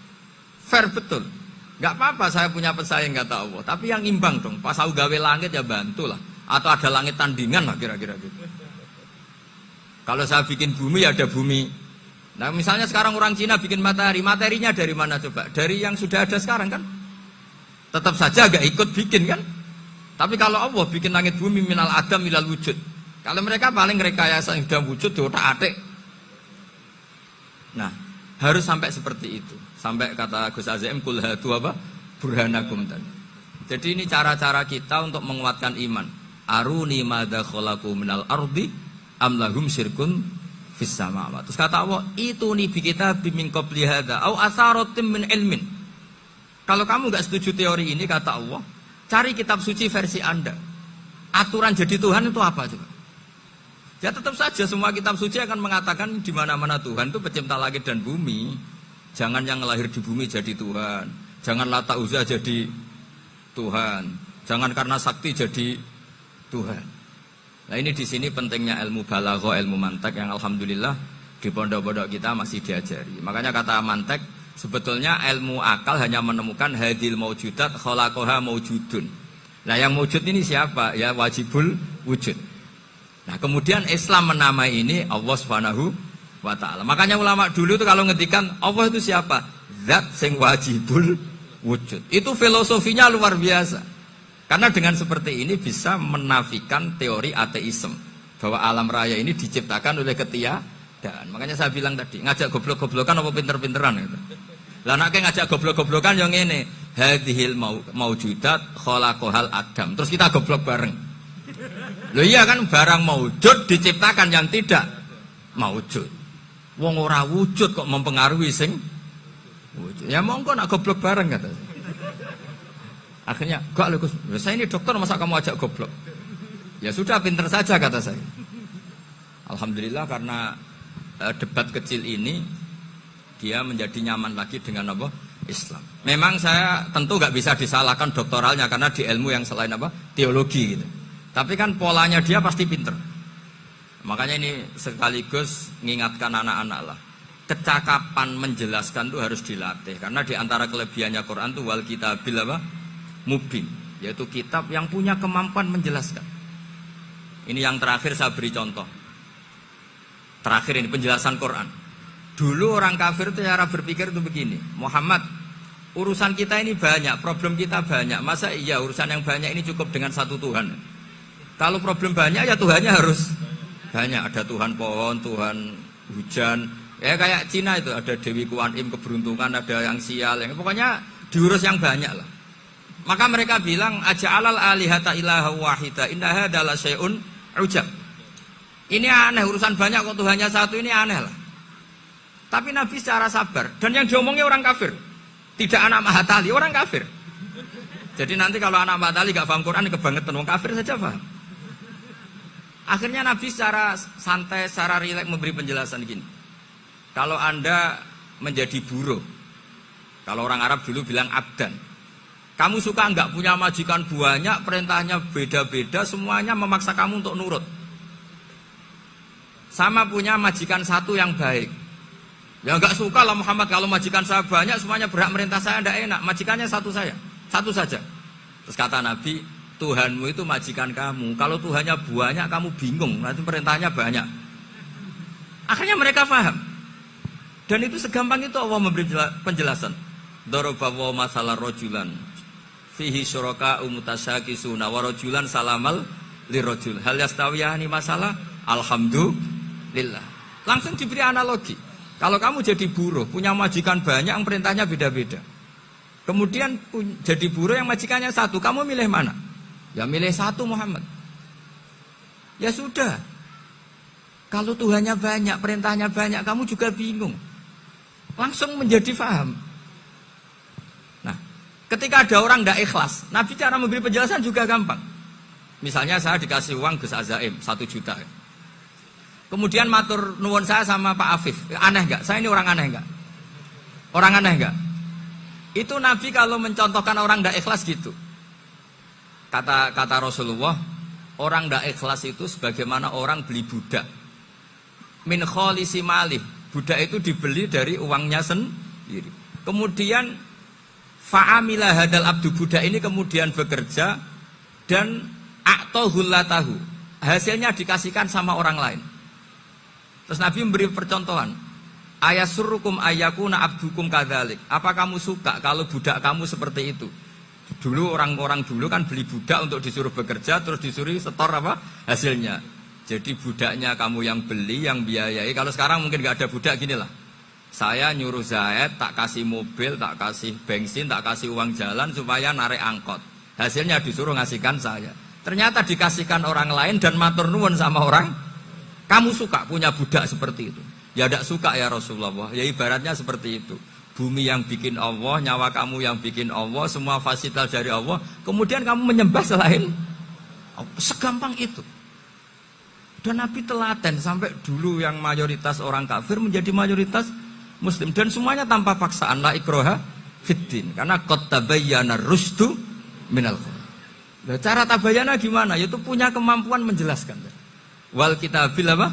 Fair betul. Enggak apa-apa saya punya pesaing kata Allah, tapi yang imbang dong. Pas aku gawe langit ya bantulah. Atau ada langit tandingan lah kira-kira gitu. Kalau saya bikin bumi ya ada bumi. Nah misalnya sekarang orang Cina bikin matahari, materinya dari mana coba? Dari yang sudah ada sekarang kan? Tetap saja agak ikut bikin kan? Tapi kalau Allah bikin langit bumi minal adam minal wujud. Kalau mereka paling rekayasa yang sudah wujud diotak-atik. Nah, harus sampai seperti itu. Sampai kata Gus Azaim kul hatu apa? Burhanakum tadi. Jadi ini cara-cara kita untuk menguatkan iman. Aruni madza khalaqu minal ardi am lahum syirkun fis samawati. Terus kata Allah, itu nih bi kitabim min qabli hadza au asaratim min ilmin. Kalau kamu enggak setuju teori ini kata Allah, cari kitab suci versi Anda. Aturan jadi Tuhan itu apa coba? Ya tetap saja semua kitab suci akan mengatakan di mana-mana Tuhan itu pencipta langit dan bumi. Jangan yang lahir di bumi jadi Tuhan. Jangan Lata Uzza jadi Tuhan. Jangan karena sakti jadi Tuhan. Nah ini di sini pentingnya ilmu balaghah, ilmu mantek yang alhamdulillah di pondok-pondok kita masih diajari. Makanya kata mantek, sebetulnya ilmu akal hanya menemukan hadil maujudat khalaqaha maujudun. Nah yang maujud ini siapa? Ya wajibul wujud. Nah kemudian Islam menamai ini Allah Subhanahu wa ta'ala. Makanya ulama dulu itu kalau ngedikan Allah itu siapa? Zat sing wajibul wujud. Itu filosofinya luar biasa. Karena dengan seperti ini bisa menafikan teori ateisme. Bahwa alam raya ini diciptakan oleh ketiadaan. Makanya saya bilang tadi, ngajak goblok-goblokan apa pinter-pinteran gitu. Lah nek ngajak goblok-goblokan yang ini hadhil maujudat khalaqahal adam. Terus kita goblok bareng. Loh iya kan barang maujud diciptakan yang tidak maujud. Wong ora wujud kok mempengaruhi sing wujud. Ya monggo nak goblok bareng kata. Akhirnya, "Gak lho Gus, saya ini dokter masa kamu ajak goblok?" Ya sudah pinter saja kata saya. Alhamdulillah karena debat kecil ini dia menjadi nyaman lagi dengan apa? Islam. Memang saya tentu gak bisa disalahkan doktoralnya karena di ilmu yang selain apa? Teologi gitu. Tapi kan polanya dia pasti pinter. Makanya ini sekaligus mengingatkan anak-anak lah. Kecakapan menjelaskan itu harus dilatih. Karena di antara kelebihannya Quran itu wal kitabil apa? Mubin. Yaitu kitab yang punya kemampuan menjelaskan. Ini yang terakhir saya beri contoh. Terakhir ini penjelasan Quran. Dulu orang kafir itu cara berpikir itu begini. Muhammad, urusan kita ini banyak, problem kita banyak. Masa iya urusan yang banyak ini cukup dengan satu Tuhan? Kalau problem banyak ya Tuhannya harus banyak. Ada Tuhan pohon, Tuhan hujan. Ya kayak Cina itu ada Dewi Kuan Im keberuntungan, ada yang sial. Yang pokoknya diurus yang banyak lah. Maka mereka bilang aja'alal alihata ilaha wahida inna hadza la syai'un ujab. Ini aneh urusan banyak kok Tuhannya satu, ini aneh lah. Tapi Nabi secara sabar dan yang diomongnya orang kafir. Tidak anak Mahatali, orang kafir. Jadi nanti kalau anak Mahatali gak paham Quran kebangetan, orang kafir saja paham. Akhirnya Nabi secara santai, secara rileks memberi penjelasan gini. Kalau Anda menjadi buruh, kalau orang Arab dulu bilang abdan. Kamu suka enggak punya majikan banyak, perintahnya beda-beda, semuanya memaksa kamu untuk nurut. Sama punya majikan satu yang baik. Ya enggak suka lah Muhammad kalau majikan saya banyak, semuanya berhak merintah saya, enggak enak. Majikannya satu saja. Terus kata Nabi, Tuhanmu itu majikan kamu. Kalau Tuhannya banyak, kamu bingung. Nanti perintahnya banyak. Akhirnya mereka paham. Dan itu segampang itu Allah memberi penjelasan. Daraba wa masalah rajulan fihi syuraka mutasyakisuna wa rajulan salamal lirajul. Hal yastawiyani masalah? Alhamdulillah. Langsung diberi analogi. Kalau kamu jadi buruh, punya majikan banyak yang perintahnya beda-beda. Kemudian jadi buruh yang majikannya satu, kamu milih mana? Ya milih satu Muhammad. Ya sudah. Kalau Tuhannya banyak, perintahnya banyak, kamu juga bingung. Langsung menjadi faham. Nah, ketika ada orang tidak ikhlas, Nabi cara memberi penjelasan juga gampang. Misalnya saya dikasih uang Gus Azaim 1 juta. Kemudian matur nuwun saya sama Pak Afif. Aneh enggak? Saya ini orang aneh enggak? Orang aneh enggak? Itu Nabi kalau mencontohkan orang tidak ikhlas gitu. Kata Rasulullah, orang tidak ikhlas itu sebagaimana orang beli budak. Min kholisi malih. Budak itu dibeli dari uangnya sendiri. Kemudian fa'amila hadal abdu, budak ini kemudian bekerja dan a'tohullatahu. Hasilnya dikasihkan sama orang lain. Terus Nabi memberi percontohan. Ayasurrukum ayyakuna abdukum kadzalik. Apa kamu suka kalau budak kamu seperti itu? Dulu orang-orang dulu kan beli budak untuk disuruh bekerja, terus disuruh setor apa? Hasilnya. Jadi budaknya kamu yang beli, yang biayai. Kalau sekarang mungkin nggak ada budak, gini lah. Saya nyuruh Zaid, tak kasih mobil, tak kasih bensin, tak kasih uang jalan supaya narik angkot. Hasilnya disuruh ngasihkan saya. Ternyata dikasihkan orang lain dan matur nuwun sama orang. Kamu suka punya budak seperti itu? Ya tidak suka ya Rasulullah. Ya ibaratnya seperti itu. Bumi yang bikin Allah, nyawa kamu yang bikin Allah, semua fasilitas dari Allah. Kemudian kamu menyembah selain Allah. Segampang itu. Dan Nabi telaten sampai dulu yang mayoritas orang kafir menjadi mayoritas Muslim. Dan semuanya tanpa paksaan. La ikroha fiddin. Karena qad tabayyana rusdu minal ghayy. Nah, cara tabayana gimana? Yaitu punya kemampuan menjelaskan. Wal kitabil apa?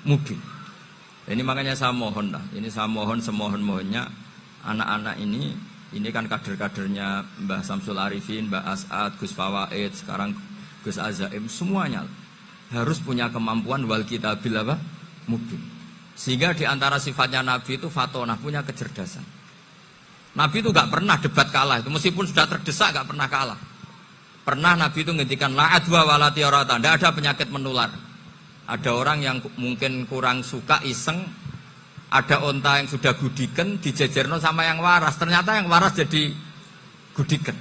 Mubin. Ini makanya saya mohon lah. Ini saya mohon semohon-mohonnya anak-anak ini kan kader-kadernya Mbah Samsul Arifin, Mbah As'ad, Gus Fawaid, sekarang Gus Azaim, semuanya harus punya kemampuan wal kitabil apa? Mubin. Sehingga diantara sifatnya Nabi itu fatonah, punya kecerdasan. Nabi itu gak pernah debat kalah itu, meskipun sudah terdesak gak pernah kalah. Pernah Nabi itu ngendikan la adwa wala tiarata, tidak ada penyakit menular. Ada orang yang mungkin kurang suka iseng, ada onta yang sudah gudiken dijejerno sama yang waras, ternyata yang waras jadi gudiken.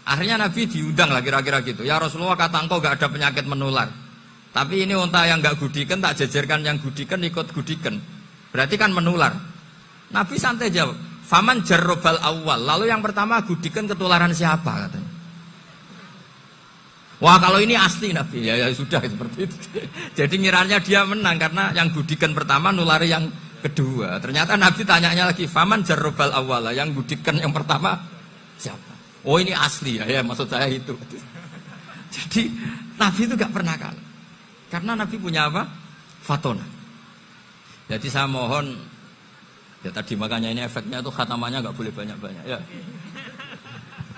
Akhirnya Nabi diundang lah kira-kira gitu. Ya Rasulullah, kata engkau gak ada penyakit menular. Tapi ini onta yang gak gudiken tak jejerkan yang gudiken ikut gudiken. Berarti kan menular. Nabi santai jawab, faman jarrobal awal. Lalu yang pertama gudiken ketularan siapa katanya. Wah kalau ini asli Nabi, ya sudah seperti itu. Jadi ngiranya dia menang karena yang gudikan pertama nulari yang kedua. Ternyata Nabi tanyanya lagi, faman jarrobal awala, yang gudikan yang pertama siapa? Oh ini asli ya maksud saya itu. Jadi Nabi itu gak pernah kalah. Karena Nabi punya apa? Fatona. Jadi saya mohon, ya tadi makanya ini efeknya tuh khatamannya gak boleh banyak-banyak ya.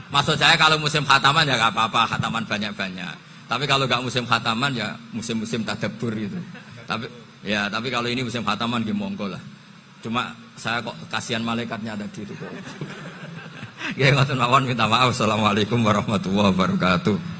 Maksud saya kalau musim khataman ya gak apa-apa, khataman banyak-banyak. Tapi kalau gak musim khataman ya musim-musim tadabbur gitu. Tapi kalau ini musim khataman gimana monggo lah. Cuma saya kok kasihan malaikatnya ada di itu kok. Ya ngoten mawon, minta maaf. Assalamualaikum warahmatullahi wabarakatuh.